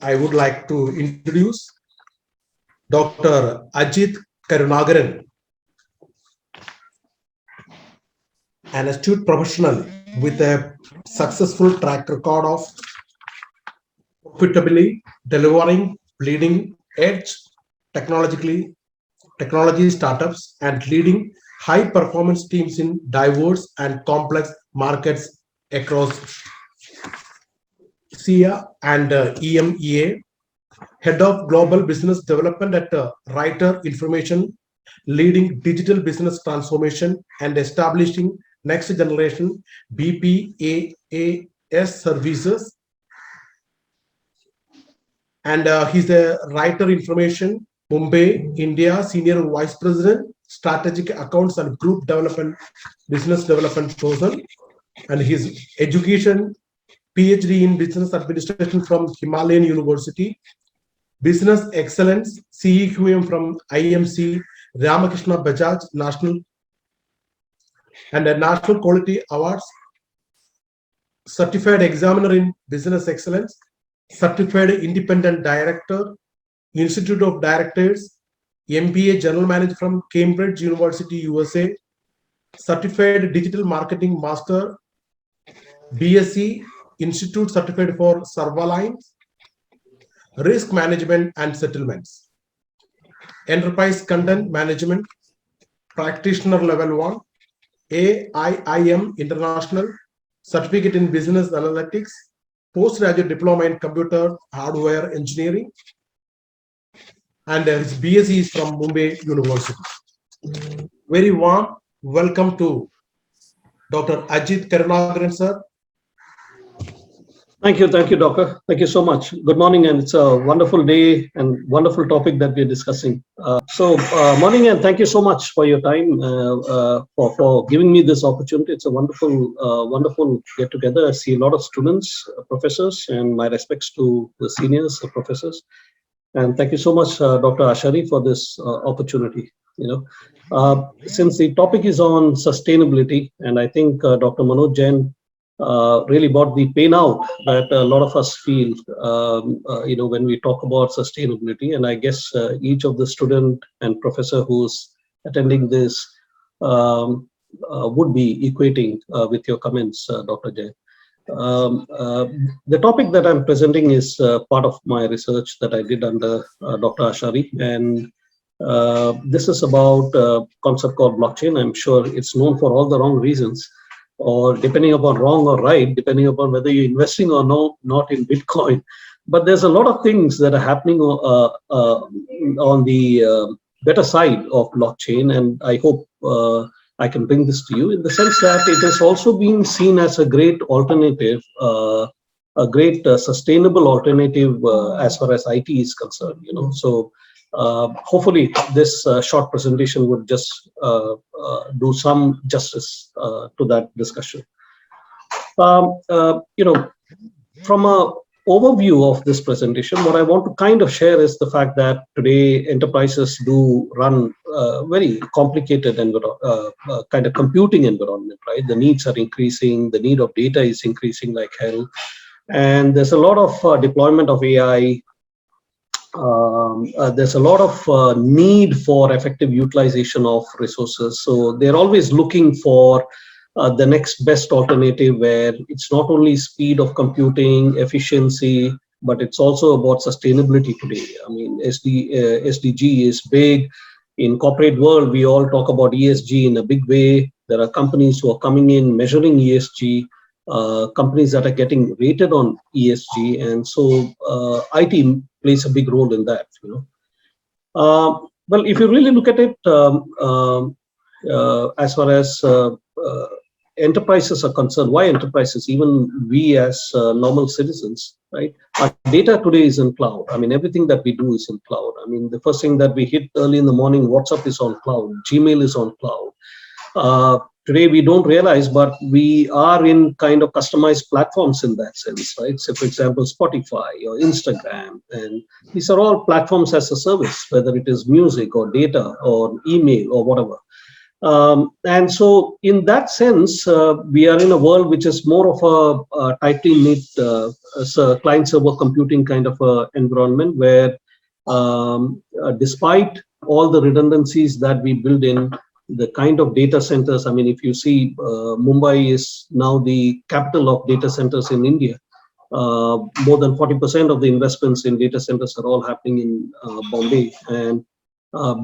I would like to introduce Dr. Ajit Karunakaran, an astute professional with a successful track record of profitably delivering leading edge technologically technology startups and leading high performance teams in diverse and complex markets across SIA and EMEA, head of global business development at Writer Information, leading digital business transformation and establishing next generation BPAAS services. And he's a Writer Information, Mumbai, India, Senior Vice President, Strategic Accounts and Group Development, Business Development person. And his education, PhD in Business Administration from Himalayan University, Business Excellence, CEQM from IMC, Ramakrishna Bajaj National, and a National Quality Awards, Certified Examiner in Business Excellence, Certified Independent Director, Institute of Directors, MBA General Manager from Cambridge University, USA, Certified Digital Marketing Master, BSc, Institute Certified for Surveillance, Risk Management and Settlements, Enterprise Content Management, Practitioner Level 1, AIIM International, Certificate in Business Analytics, Postgraduate Diploma in Computer Hardware Engineering, and his BSc is from Mumbai University. Very warm welcome to Dr. Ajit Karunakaran, sir. Thank you, Doctor. Thank you so much. Good morning, and it's a wonderful day and wonderful topic that we're discussing. Morning, and thank you so much for your time, for giving me this opportunity. It's a wonderful get together. I see a lot of students, professors, and my respects to the seniors, professors. And thank you so much, Dr. Ashari, for this opportunity. Since the topic is on sustainability, and I think Dr. Manoj Jain really brought the pain out that a lot of us feel, when we talk about sustainability. And I guess each of the student and professor who's attending this would be equating with your comments, Dr. Jain. The topic that I'm presenting is part of my research that I did under Dr. Ashari, and this is about a concept called blockchain. I'm sure it's known for all the wrong reasons, or depending upon wrong or right, depending upon whether you're investing or not in Bitcoin. But there's a lot of things that are happening on the better side of blockchain, and I hope I can bring this to you in the sense that it is also being seen as a great alternative, a great sustainable alternative as far as IT is concerned. So hopefully this short presentation would just do some justice to that discussion. From a overview of this presentation, what I want to kind of share is the fact that today enterprises do run very complicated kind of computing environment, right? The needs are increasing, the need of data is increasing like hell, and there's a lot of deployment of AI. There's a lot of need for effective utilization of resources. So they're always looking for the next best alternative where it's not only speed of computing, efficiency, but it's also about sustainability today. I mean, SDG is big. In corporate world, we all talk about ESG in a big way. There are companies who are coming in measuring ESG, companies that are getting rated on ESG, and so IT plays a big role in that. Well, if you really look at it, as far as enterprises are concerned, why enterprises? Even we as normal citizens, right? Our data today is in cloud. I mean, everything that we do is in cloud. I mean, the first thing that we hit early in the morning, WhatsApp is on cloud, Gmail is on cloud. Today we don't realize, but we are in kind of customized platforms in that sense, right? So, for example, Spotify or Instagram, and these are all platforms as a service, whether it is music or data or email or whatever. And so, in that sense, we are in a world which is more of a tightly knit client-server computing kind of a environment where, despite all the redundancies that we build in, the kind of data centers. I mean, if you see, Mumbai is now the capital of data centers in India. More than 40% of the investments in data centers are all happening in Bombay, and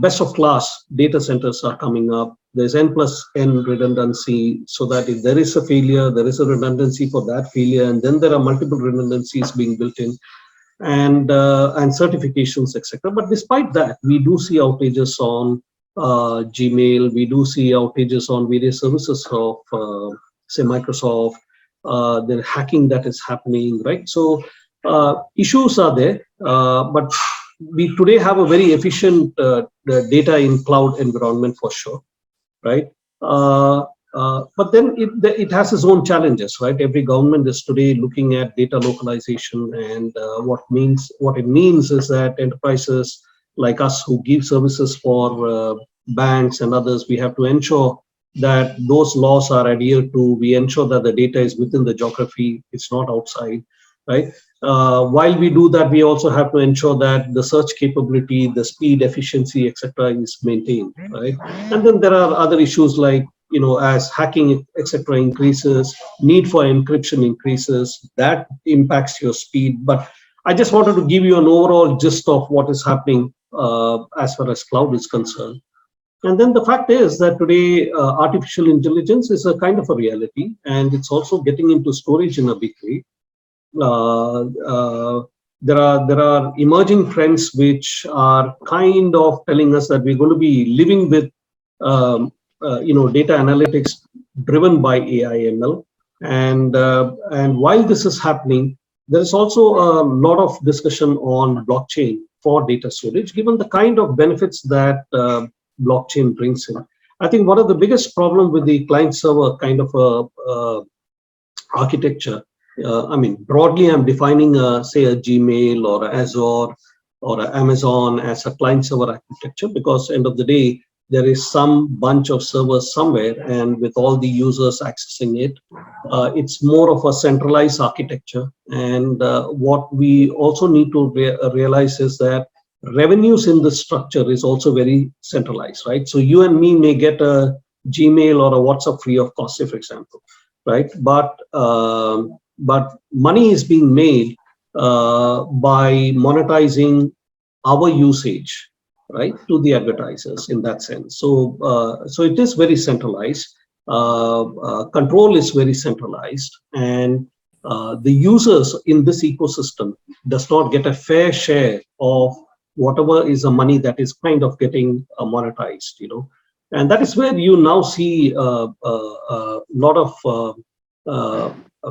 best of class data centers are coming up. There's N plus N redundancy, so that if there is a failure, there is a redundancy for that failure, and then there are multiple redundancies being built in, and certifications, etc. But despite that, we do see outages on Gmail. We do see outages on various services of, say, Microsoft. The hacking that is happening, right? So issues are there, but we today have a very efficient data in cloud environment for sure, right? But then it has its own challenges, right? Every government is today looking at data localization, and what it means is that enterprises like us who give services for banks and others, we have to ensure that those laws are adhered to. We ensure that the data is within the geography, it's not outside, right? While we do that, we also have to ensure that the search capability, the speed, efficiency, etc., is maintained, right? And then there are other issues like, as hacking, etc., increases, need for encryption increases, that impacts your speed. But I just wanted to give you an overall gist of what is happening as far as cloud is concerned. And then the fact is that today artificial intelligence is a kind of a reality, and it's also getting into storage in a big way. Uh, uh, there are emerging trends which are kind of telling us that we're going to be living with data analytics driven by AI ML, and while this is happening, there is also a lot of discussion on blockchain for data storage, given the kind of benefits that blockchain brings in. I think one of the biggest problem with the client server kind of architecture, I mean, broadly, I'm defining, say, a Gmail or a Azure or a Amazon as a client server architecture, because end of the day, there is some bunch of servers somewhere, and with all the users accessing it, it's more of a centralized architecture. And what we also need to realize is that revenues in the structure is also very centralized, right? So you and me may get a Gmail or a WhatsApp free of cost, say, for example, right? But money is being made by monetizing our usage, right, to the advertisers in that sense. So it is very centralized. Control is very centralized, and the users in this ecosystem does not get a fair share of whatever is the money that is kind of getting monetized, and that is where you now see a lot of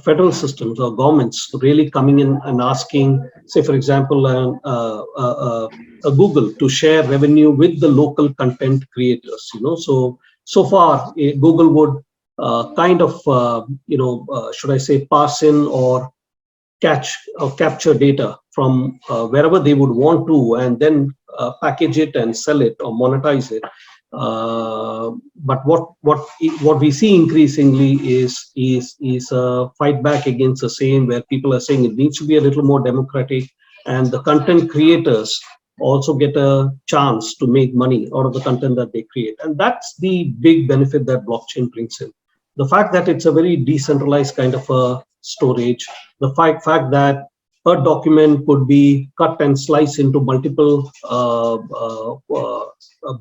federal systems or governments really coming in and asking, say, for example, Google to share revenue with the local content creators. So far, Google would kind of, should I say, pass in or catch or capture data from wherever they would want to, and then package it and sell it or monetize it. But what we see increasingly is a fight back against the same, where people are saying it needs to be a little more democratic, and the content creators also get a chance to make money out of the content that they create. And that's the big benefit that blockchain brings in. The fact that it's a very decentralized kind of a storage, the fact that a document could be cut and sliced into multiple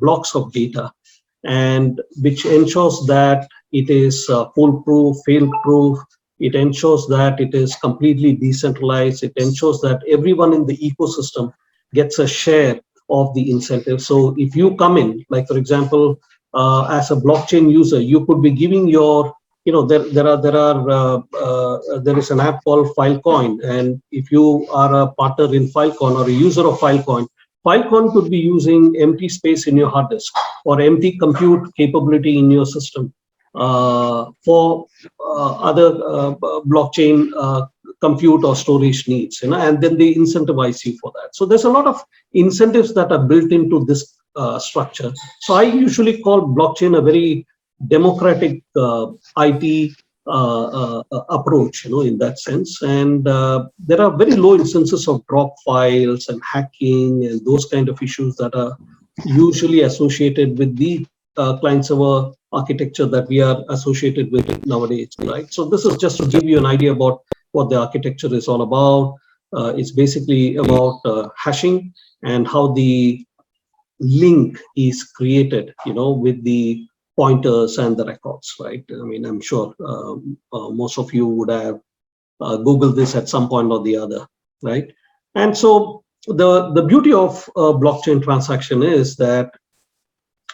blocks of data, and which ensures that it is foolproof, fail-proof. It ensures that it is completely decentralized. It ensures that everyone in the ecosystem gets a share of the incentive. So if you come in, like for example, as a blockchain user, you could be giving your, there is an app called Filecoin, and if you are a partner in Filecoin or a user of Filecoin, Filecoin could be using empty space in your hard disk or empty compute capability in your system for other blockchain compute or storage needs, and then they incentivize you for that. So there's a lot of incentives that are built into this structure. So I usually call blockchain a very democratic IT approach, in that sense. And there are very low instances of drop files and hacking and those kind of issues that are usually associated with the client server architecture that we are associated with nowadays, right? So this is just to give you an idea about what the architecture is all about. It's basically about hashing and how the link is created, with the pointers and the records, right? I mean, I'm sure most of you would have Googled this at some point or the other, right? And so the beauty of a blockchain transaction is that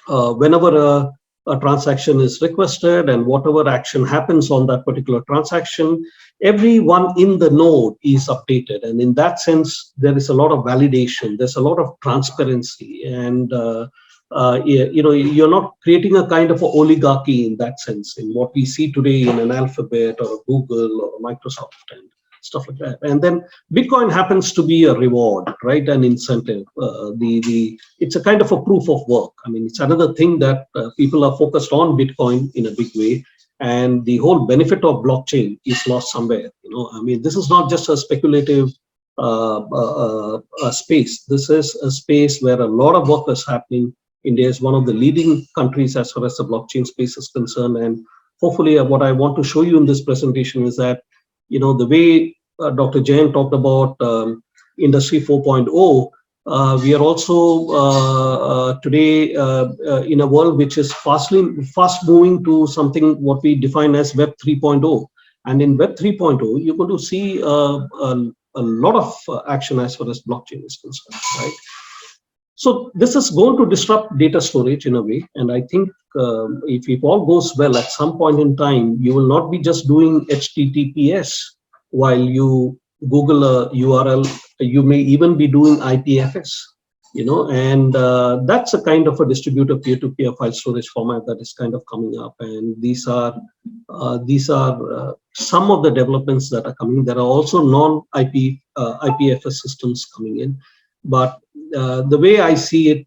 whenever a transaction is requested and whatever action happens on that particular transaction, everyone in the node is updated. And in that sense, there is a lot of validation, there's a lot of transparency, and you're not creating a kind of a oligarchy in that sense, in what we see today in an Alphabet or a Google or a Microsoft and stuff like that. And then Bitcoin happens to be a reward, right? An incentive. It's a kind of a proof of work. I mean, it's another thing that people are focused on Bitcoin in a big way. And the whole benefit of blockchain is lost somewhere. I mean, this is not just a speculative space. This is a space where a lot of work is happening. India is one of the leading countries as far as the blockchain space is concerned. And hopefully, what I want to show you in this presentation is that, the way Dr. Jain talked about Industry 4.0, we are also today in a world which is fast moving to something what we define as Web 3.0. And in Web 3.0, you're going to see a lot of action as far as blockchain is concerned, right? So this is going to disrupt data storage in a way. And I think if it all goes well, at some point in time, you will not be just doing HTTPS while you Google a URL. You may even be doing IPFS, and that's a kind of a distributed peer-to-peer file storage format that is kind of coming up. And these are some of the developments that are coming. There are also non-IP IPFS systems coming in, but the way I see it,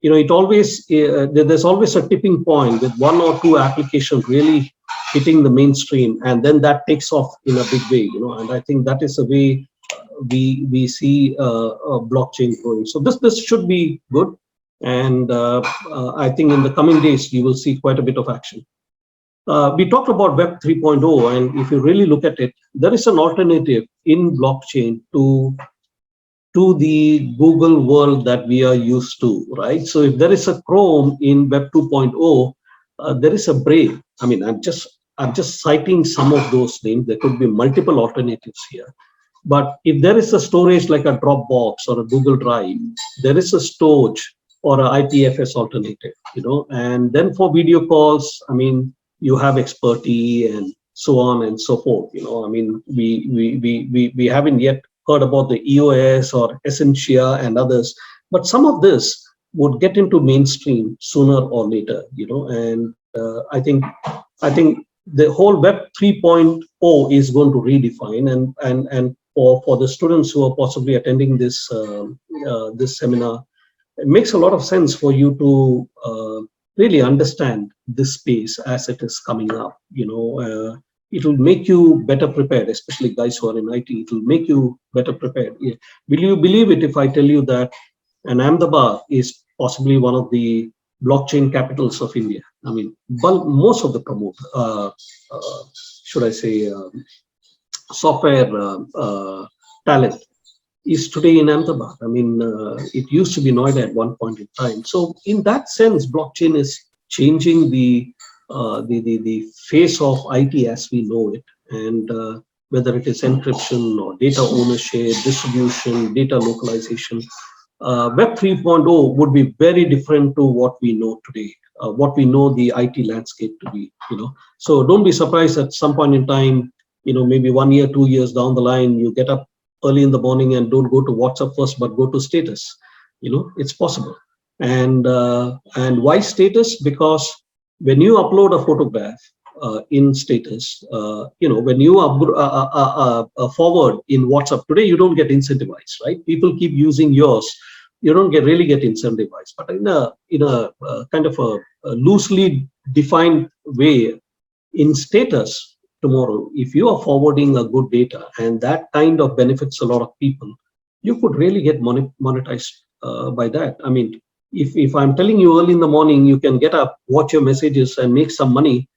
it always there's always a tipping point with one or two applications really hitting the mainstream, and then that takes off in a big way. And I think that is the way we see blockchain growing. So this should be good, and I think in the coming days you will see quite a bit of action. We talked about Web 3.0, and if you really look at it, there is an alternative in blockchain to the Google world that we are used to, right? So if there is a Chrome in Web 2.0, there is a Brave. I mean, I'm just citing some of those names. There could be multiple alternatives here. But if there is a storage like a Dropbox or a Google Drive, there is a storage or an IPFS alternative, And then for video calls, I mean, you have Expertise and so on and so forth. I mean, we haven't yet heard about the EOS or Essentia and others, but some of this would get into mainstream sooner or later, And I think the whole Web 3.0 is going to redefine, and for the students who are possibly attending this this seminar, it makes a lot of sense for you to really understand this space as it is coming up. It will make you better prepared, especially guys who are in IT. It will make you better prepared. Will you believe it if I tell you that an Ahmedabad is possibly one of the blockchain capitals of India? I mean, most of the should I say, software talent is today in Ahmedabad. I mean, it used to be Noida at one point in time. So in that sense, blockchain is changing the face of IT as we know it, and whether it is encryption or data ownership, distribution, data localization, Web 3.0 would be very different to what we know today, what we know the IT landscape to be. So don't be surprised at some point in time, maybe 1 year, 2 years down the line, you get up early in the morning and don't go to WhatsApp first, but go to status. It's possible. And why status? Because when you upload a photograph in status, when you forward in WhatsApp today, you don't get incentivized, right? People keep using yours you don't really get incentivized. But in a kind of a loosely defined way, in status tomorrow, if you are forwarding a good data and that kind of benefits a lot of people, you could really get monetized by that. I mean, if I'm telling you early in the morning, you can get up, watch your messages, and make some money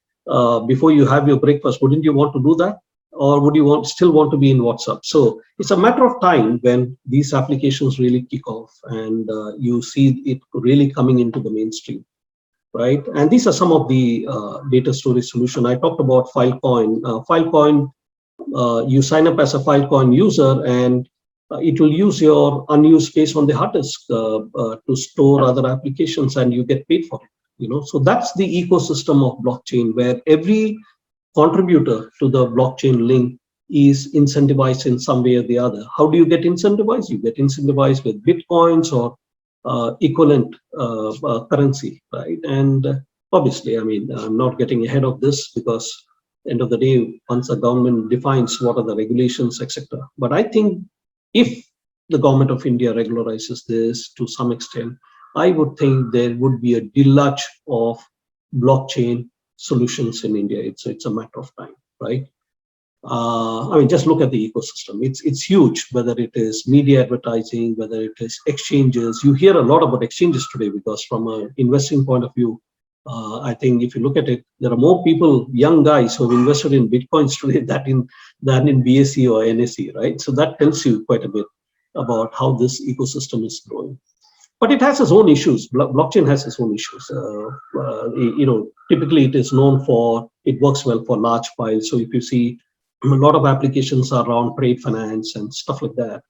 before you have your breakfast, wouldn't you want to do that? Or would you still want to be in WhatsApp? So it's a matter of time when these applications really kick off and you see it really coming into the mainstream, right? And these are some of the data storage solution. I talked about Filecoin. Filecoin, you sign up as a Filecoin user, and it will use your unused space on the hard disk to store other applications, and you get paid for it. So that's the ecosystem of blockchain, where every contributor to the blockchain link is incentivized in some way or the other. How do you get incentivized? You get incentivized with bitcoins or equivalent currency, right? And obviously, I mean, I'm not getting ahead of this because end of the day, once the government defines what are the regulations, etc. But I think if the government of India regularizes this to some extent, I would think there would be a deluge of blockchain solutions in India. It's a matter of time, right? I mean, just look at the ecosystem. It's huge. Whether it is media advertising, whether it is exchanges. You hear a lot about exchanges today because, from an investing point of view, I think if you look at it, there are more people, young guys, who have invested in bitcoins today than in BSE or NSE, right? So that tells you quite a bit about how this ecosystem is growing. But it has its own issues. Blockchain has its own issues. Typically it is known for, it works well for large files. So if you see a lot of applications are around trade finance and stuff like that.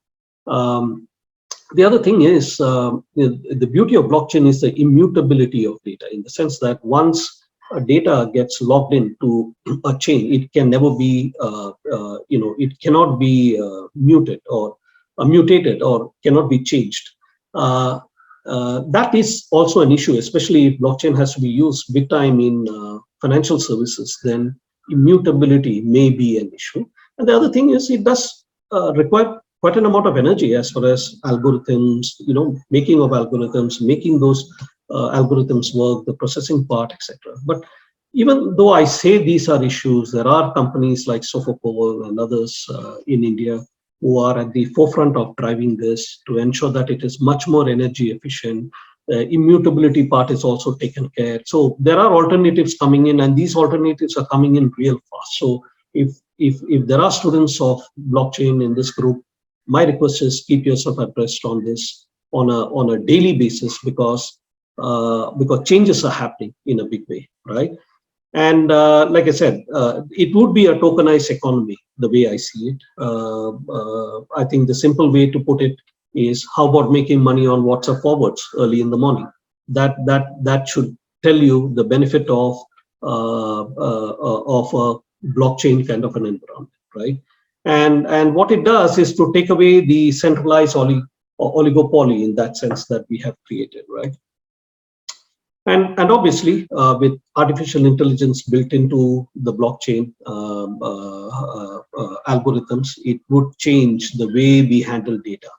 The other thing is the beauty of blockchain is the immutability of data, in the sense that once data gets logged into a chain, it can never be, it cannot be muted or mutated or cannot be changed. That is also an issue, especially if blockchain has to be used big time in financial services, then immutability may be an issue. And the other thing is it does require quite an amount of energy as far as algorithms, making of algorithms, making those algorithms work, the processing part, etc. But even though I say these are issues, there are companies like Sophocol and others in India who are at the forefront of driving this to ensure that it is much more energy efficient. The immutability part is also taken care. So there are alternatives coming in, and these alternatives are coming in real fast. So if there are students of blockchain in this group, my request is keep yourself abreast on this on a daily basis, because changes are happening in a big way, right? And like I said, it would be a tokenized economy, the way I see it. I think the simple way to put it is, how about making money on WhatsApp forwards early in the morning? That should tell you the benefit of a blockchain kind of an environment, right? And what it does is to take away the centralized oligopoly in that sense that we have created, right? And obviously, with artificial intelligence built into the blockchain algorithms, it would change the way we handle data.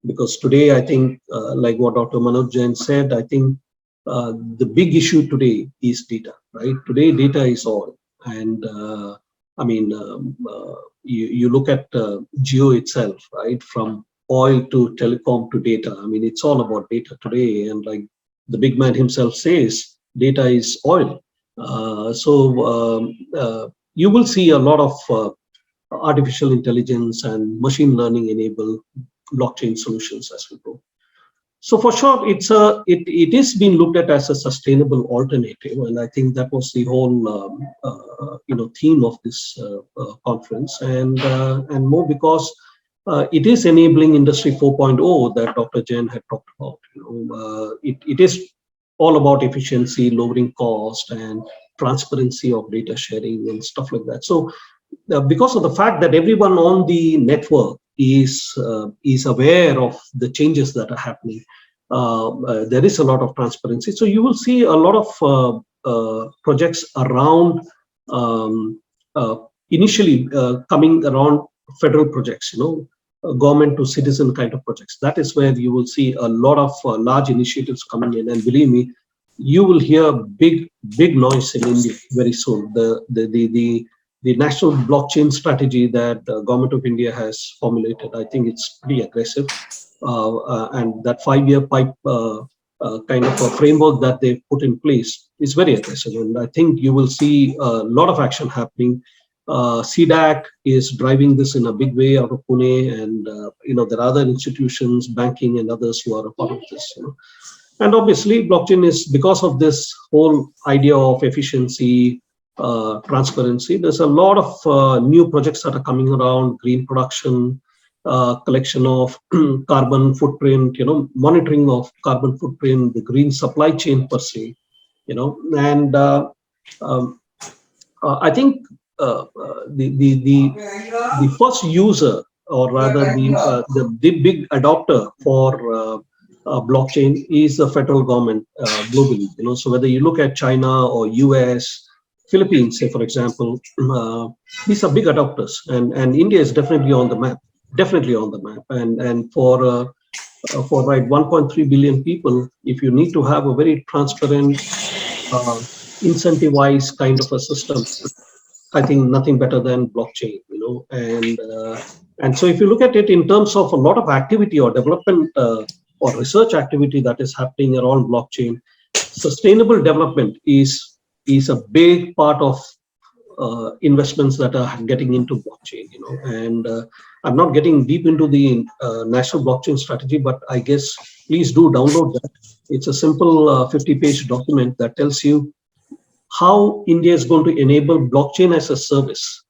Because today, I think, like what Dr. Manoj Jain said, I think the big issue today is data, right? Today, data is all. And I mean, you look at Geo itself, right? From oil to telecom to data. I mean, it's all about data today. And like the big man himself says, data is oil. You will see a lot of artificial intelligence and machine learning enable blockchain solutions as we go. So for sure, it is being looked at as a sustainable alternative, and I think that was the whole theme of this conference, and more because it is enabling Industry 4.0 that Dr. Jain had talked about. It is all about efficiency, lowering cost, and transparency of data sharing and stuff like that. So because of the fact that everyone on the network is aware of the changes that are happening, there is a lot of transparency. So you will see a lot of projects around initially coming around federal projects, government to citizen kind of projects. That is where you will see a lot of large initiatives coming in, and believe me, you will hear big noise in India very soon. The national blockchain strategy that the government of India has formulated, I think it's pretty aggressive, and that 5-year pipe kind of a framework that they've put in place is very aggressive, and I think you will see a lot of action happening. CDAC is driving this in a big way out of Pune, and there are other institutions, banking and others who are a part of this. And obviously, blockchain is, because of this whole idea of efficiency, transparency. There's a lot of new projects that are coming around: green production, collection of carbon footprint, monitoring of carbon footprint, the green supply chain per se, and um, I think the first user, or rather the big adopter for blockchain is the federal government globally. So whether you look at China or US, Philippines, say for example, these are big adopters, and India is definitely on the map, and for right 1.3 billion people, if you need to have a very transparent, uh, incentivized kind of a system, I think nothing better than blockchain, and so if you look at it in terms of a lot of activity or development or research activity that is happening around blockchain, sustainable development is a big part of investments that are getting into blockchain, and I'm not getting deep into the national blockchain strategy, but I guess please do download that. It's a simple 50-page document that tells you how India is going to enable blockchain as a service,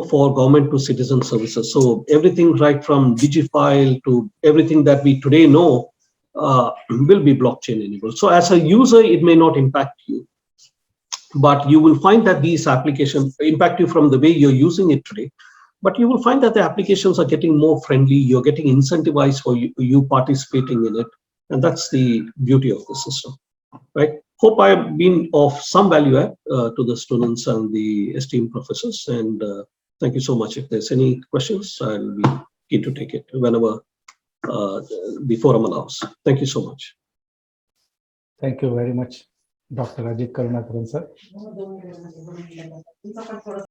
for government to citizen services. So everything right from DigiFile to everything that we today know will be blockchain enabled. So as a user, it may not impact you, but you will find that these applications impact you from the way you're using it today. But you will find that the applications are getting more friendly. You're getting incentivized for you participating in it, and that's the beauty of the system. Right. Hope I have been of some value add to the students and the esteemed professors. And thank you so much. If there's any questions, I'll be keen to take it whenever the forum allows. Thank you so much. Thank you very much, Dr. Ajit Karunakaran, sir.